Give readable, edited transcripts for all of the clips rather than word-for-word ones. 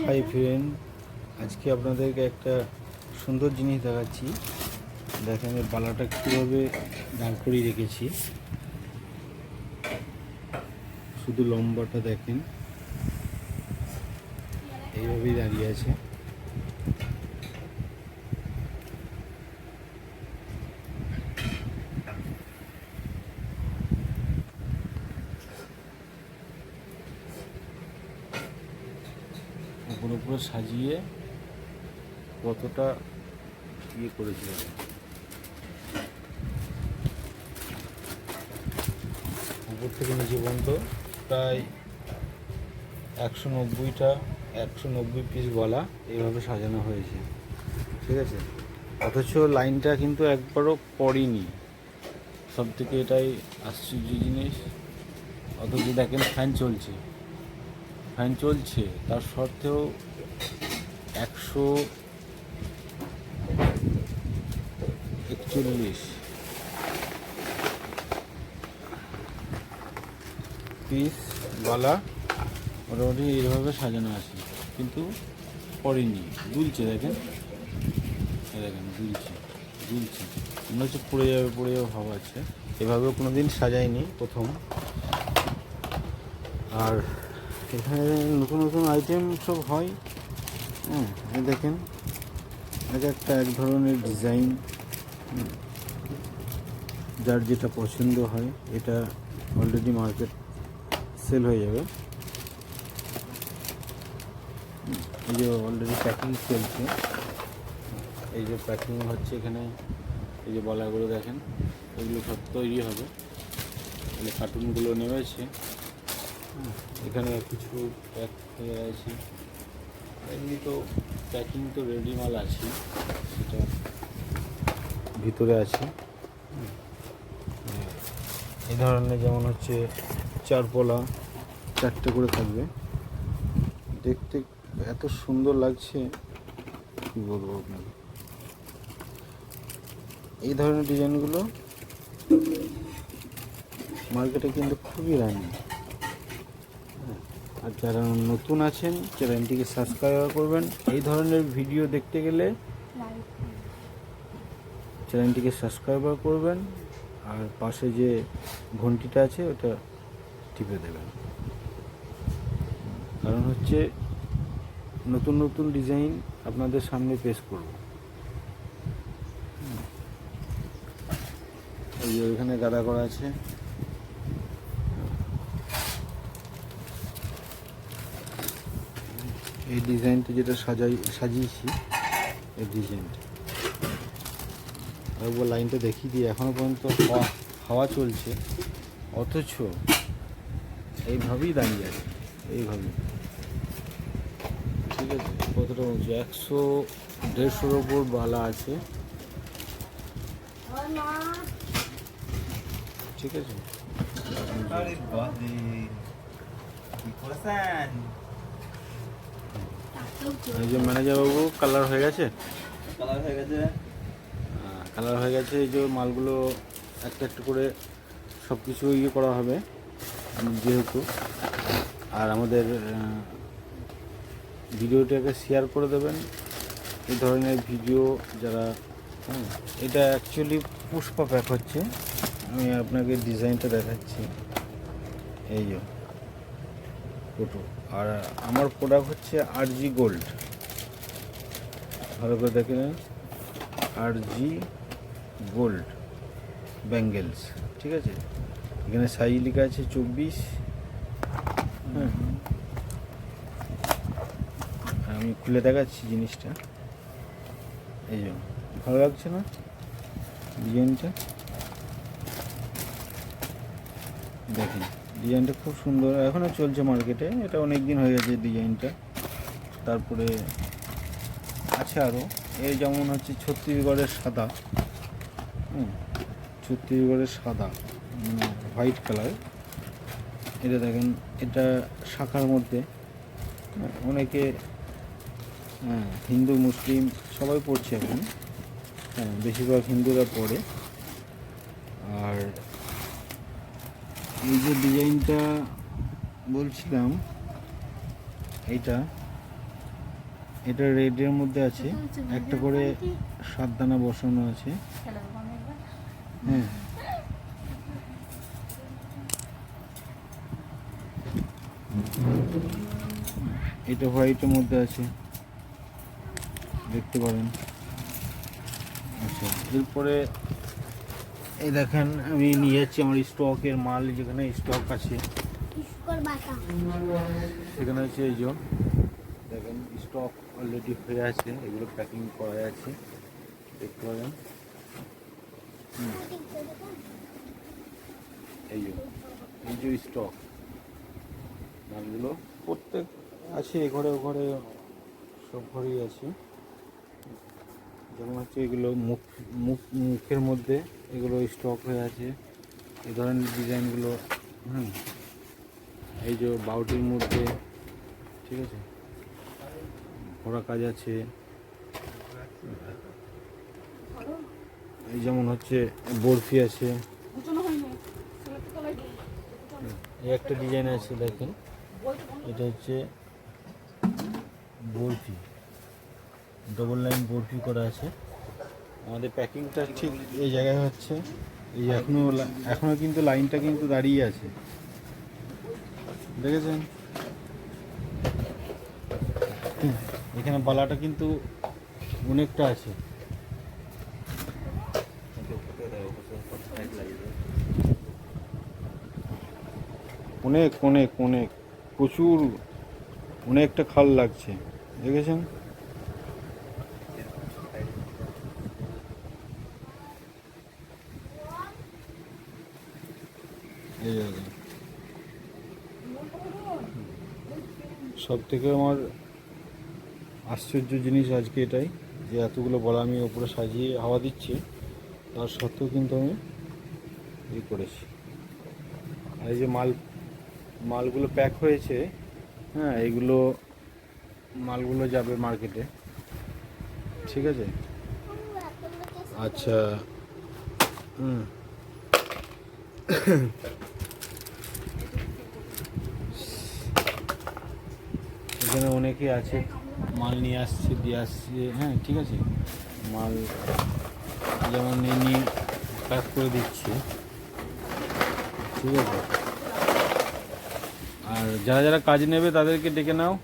Hi friend, আজকে আপনাদেরকে একটা সুন্দর জিনিস দেখাচ্ছি। দেখেন এই বালাটা কীভাবে দাঁড় করিয়ে রেখেছি। শুধু লম্বাটা দেখেন, এইভাবেই দাঁড়িয়ে আছে। উপরে উপরে সাজিয়ে কতটা ইয়ে করেছিল। উপর থেকে নিচে পর্যন্ত প্রায় 190 পিস গলা এইভাবে সাজানো হয়েছে, ঠিক আছে। অথচ লাইনটা কিন্তু একবারও পড়েনি, সব থেকে এটাই আশ্চর্য জিনিস। অথচ দেখেন ফ্যান চলছে তার সত্ত্বেও 141 পিস গলা মোটামুটি এইভাবে সাজানো আছে, কিন্তু পড়েনি। দুলছে, দেখেন দুলছে মনে হচ্ছে পড়ে যাবে ভাব আছে। এভাবেও কোনো দিন সাজাইনি, প্রথম। আর এখানে নতুন নতুন আইটেম সব হয়। এই দেখেন, এক ধরনের ডিজাইন, যার যেটা পছন্দ হয়। এটা অলরেডি মার্কেট সেল হয়ে যাবে। এই যে অলরেডি প্যাকিং চলছে, এই যে প্যাকিং হচ্ছে এখানে। এই যে বলাগুলো দেখেন, এগুলো সব তৈরি হবে। এখানে কার্টুনগুলো নেমেছে, এখানে কিছু প্যাক হয়ে আছে। এমনি তো প্যাকিং তো রেডি মাল আছে, সেটা ভিতরে আছে। এই ধরনের যেমন হচ্ছে চারপলা, 4টে করে থাকবে। দেখতে এত সুন্দর লাগছে, কী বলবো আপনাকে। এই ধরনের ডিজাইনগুলো মার্কেটে কিন্তু খুবই রানিং। আর যারা নতুন আছেন, চ্যানেলটিকে সাবস্ক্রাইব করবেন। এই ধরনের ভিডিও দেখতে গেলে চ্যানেলটিকে সাবস্ক্রাইব করবেন, আর পাশে যে ঘন্টিটা আছে ওটা টিপে দেবেন। কারণ হচ্ছে নতুন নতুন ডিজাইন আপনাদের সামনে পেশ করব। এই যে ওইখানে গাদা করা আছে, এই ডিজাইনটা যেটা সাজিয়েছি, এই ডিজাইনটা একবার লাইনটা দেখিয়ে দিয়ে। এখনও পর্যন্ত হাওয়া চলছে, অথচ এইভাবেই দাঁড়িয়ে আছে, এইভাবেই, ঠিক আছে। কতটা উঁচু, 100-150-র ওপর বালা আছে, ঠিক আছে। এই যে ম্যানেজার বাবু, কালার হয়ে গেছে। এই যে মালগুলো একটা একটা করে সব কিছু ইয়ে করা হবে যেহেতু। আর আমাদের ভিডিওটাকে শেয়ার করে দেবেন। এই ধরনের ভিডিও যারা, এটা অ্যাকচুয়ালি পুষ্পা প্যাক হচ্ছে। আমি আপনাকে ডিজাইনটা দেখাচ্ছি, এই যে ফটো। আর আমার প্রোডাক্ট হচ্ছে RG গোল্ড, ভালো করে দেখে নেন। RG গোল্ড ব্যাঙ্গেলস, ঠিক আছে। এখানে সাইজ লেখা আছে 24। আমি খুলে দেখাচ্ছি জিনিসটা। এই জন্য ভালো লাগছে না ডিজাইনটা? দেখেন ডিজাইনটা খুব সুন্দর, এখনও চলছে মার্কেটে। এটা অনেক দিন হয়ে গেছে ডিজাইনটা। তারপরে আছে আরও, এই যেমন হচ্ছে ছত্তিশগড়ের সাদা, ছত্তিশগড়ের সাদা হোয়াইট কালার। এটা দেখেন, এটা শাখার মধ্যে। অনেকে হিন্দু মুসলিম সবাই পড়ছে এখন, বেশিরভাগ হিন্দুরা পড়ে। আর এই যে ডিজাইনটা বলছিলাম, এইটা এটা রেডের মধ্যে আছে, একটা করে 7 দানা বসানো আছে। হ্যাঁ, এটা হোয়াইটের মধ্যে আছে, দেখতে পারেন। আচ্ছা, এরপরে এই দেখেন আমি নিয়ে যাচ্ছি আমার স্টকের মাল, যেখানে স্টক আছে সেখানে হচ্ছে এই যে দেখেন স্টক অলরেডি হয়ে আছে, এগুলো প্যাকিং করা আছে, দেখতে পারেন। এই যে স্টক মালগুলো প্রত্যেক আছে, এ ঘরে ও ঘরে সব ঘরেই আছে। যেমন হচ্ছে এগুলো মুখের মধ্যে এগুলো স্টক হয়ে আছে, এই ধরনের ডিজাইনগুলো। এই যে বাউটির মধ্যে, ঠিক আছে, ভরা কাজ আছে। এই যেমন হচ্ছে বরফি আছে, এই একটা ডিজাইন আছে দেখেন, এটা হচ্ছে বরফি, ডবল লাইন বরফি করা আছে। আমাদের প্যাকিংটা ঠিক এই জায়গায় হচ্ছে, এই এখনো কিন্তু লাইনটা কিন্তু দাঁড়িয়ে আছে, দেখেছেন? এখানে বালাটা কিন্তু অনেকটা আছে, অনেক অনেক অনেক প্রচুর, অনেকটা খাল লাগছে, দেখেছেন? এই সব থেকে আমার আশ্চর্য জিনিস আজকে এটাই, যে এতগুলো বলা আমি ওপরে সাজিয়ে হাওয়া দিচ্ছি, তার সত্ত্বেও কিন্তু আমি করেছি। আর এই যে মালগুলো প্যাক হয়েছে, হ্যাঁ, এইগুলো মালগুলো যাবে মার্কেটে, ঠিক আছে? আচ্ছা, এখানে অনেকেই আছে মাল নিয়ে আসছে, দিয়ে আসছে, হ্যাঁ, ঠিক আছে, মাল যেমন নিয়ে প্যাক করে দিচ্ছি, ঠিক আছে? আর যারা যারা কাজ নেবে তাদেরকে ডেকে নাও।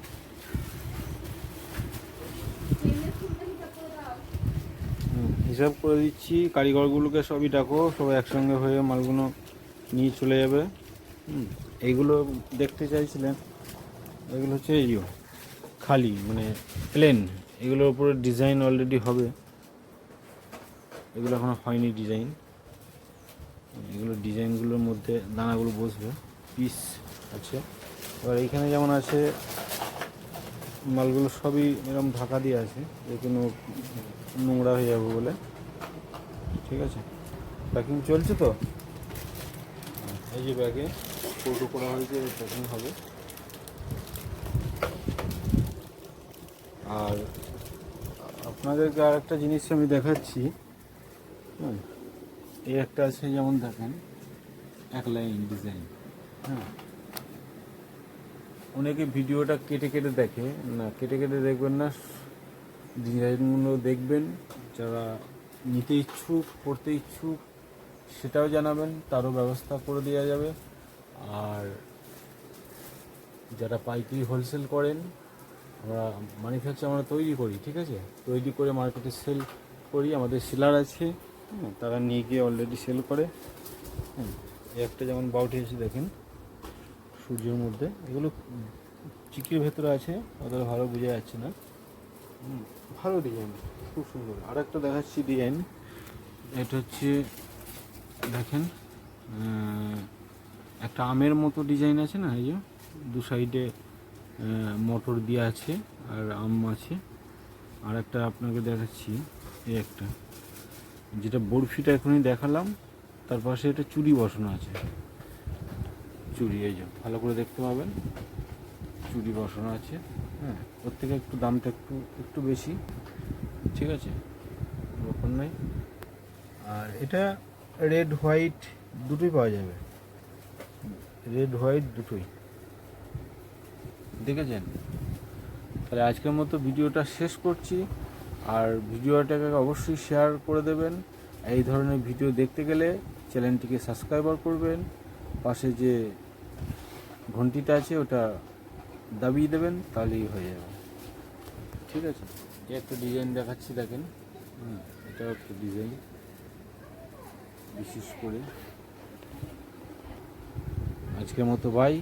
হিসাব করে দিচ্ছি, কারিগরগুলোকে সবই ডাকো, সবাই একসঙ্গে হয়ে মালগুলো নিয়ে চলে যাবে। এইগুলো দেখতে চাইছিলেন, এগুলো হচ্ছে খালি মানে প্লেন, এগুলোর উপরে ডিজাইন অলরেডি হবে, এগুলো এখনো হয়নি ডিজাইন। এগুলো ডিজাইনগুলোর মধ্যে দানাগুলো বসবে, পিস আছে। এবার এইখানে যেমন আছে মালগুলো সবই এরকম ঢাকা দিয়ে আছে, যে কোনো নোংরা হয়ে যাবে বলে, ঠিক আছে? প্যাকিং চলছে তো, এই যে ব্যাগে কৌটো করা হয়েছে, প্যাকিং হবে। আর আপনাদেরকে আর একটা জিনিস আমি দেখাচ্ছি, হ্যাঁ, এই একটা আছে, যেমন দেখেন এক লাইন ডিজাইন, হ্যাঁ, অনেকে ভিডিওটা কেটে কেটে দেখে না, কেটে কেটে দেখবেন না, ডিজাইনগুলো দেখবেন। যারা নিতে ইচ্ছুক, পড়তে ইচ্ছুক, সেটাও জানাবেন, তারও ব্যবস্থা করে দেওয়া যাবে। আর যারা পাইকারি হোলসেল করেন, আমরা ম্যানুফ্যাকচার আমরা তৈরি করি, ঠিক আছে, তৈরি করে মার্কেটে সেল করি, আমাদের সেলার আছে, তারা নিয়ে গিয়ে অলরেডি সেল করে। এই একটা যেমন বাউটি আছে দেখেন সূর্যের মধ্যে, এগুলো চিকির ভেতরে আছে, ওদের ভালো বোঝা যাচ্ছে না। ভালো ডিজাইন, খুব সুন্দর। আর একটা দেখাচ্ছি ডিজাইন, এটা হচ্ছে দেখেন একটা আমের মতো ডিজাইন আছে না, এই যে দু সাইডে মোটর দেওয়া আছে আর আম আছে। আর একটা আপনাকে দেখাচ্ছি, এই একটা যেটা বরফিটা এখনই দেখালাম, তার পাশে একটা চুড়ি বসানো আছে, চুড়ি, এই যে ভালো করে দেখতে পাবেন, চুড়ি বসানো আছে। হ্যাঁ, ওর থেকে একটু দামটা একটু বেশি, ঠিক আছে, ব্যাপার নাই। আর এটা রেড হোয়াইট দুটোই পাওয়া যাবে, রেড হোয়াইট দুটোই, দেখেছেন? তাহলে আজকের মতো ভিডিওটা শেষ করছি। আর ভিডিওটাকে অবশ্যই শেয়ার করে দেবেন। এই ধরনের ভিডিও দেখতে গেলে চ্যানেলটিকে সাবস্ক্রাইবার করবেন, পাশে যে ঘন্টিটা আছে ওটা দাবিয়ে দেবেন, তাহলেই হয়ে যাবে। ঠিক আছে, একটা ডিজাইন দেখাচ্ছি, দেখেন। এটাও একটা ডিজাইন, বিশেষ করে। আজকের মতো বাই।